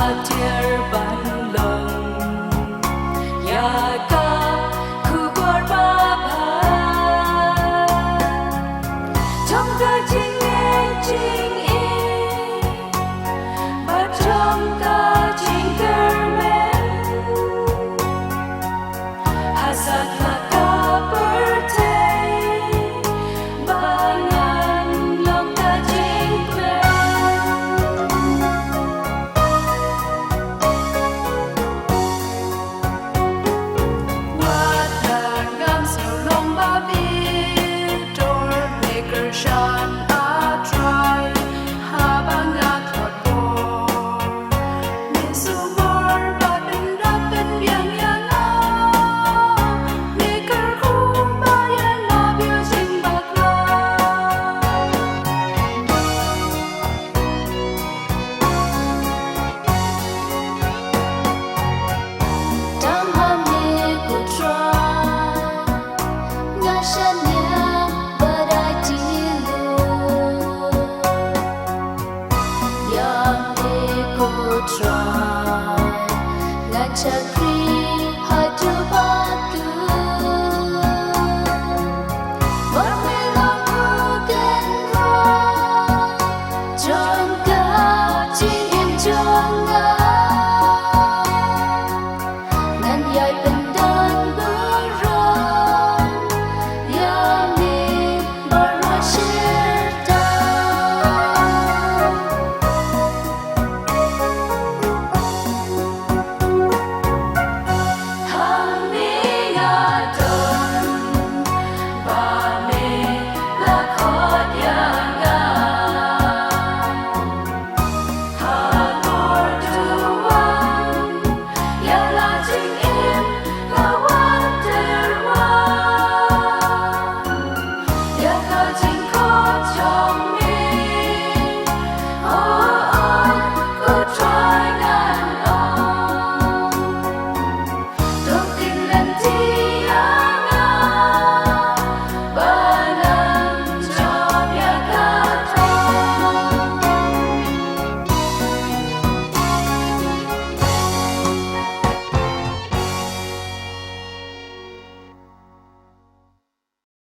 atir ban long ya ka kubor ba ba trong ta ching e ching e ba trong ta ching kermen hasat la ka birthday bangan long ta ching kwen Shan a try habanga thot min su mor ba bin da bin yang yang a me kar khum ba ya la bio sing ba kla dam ha me ku try nga shan try, ngajak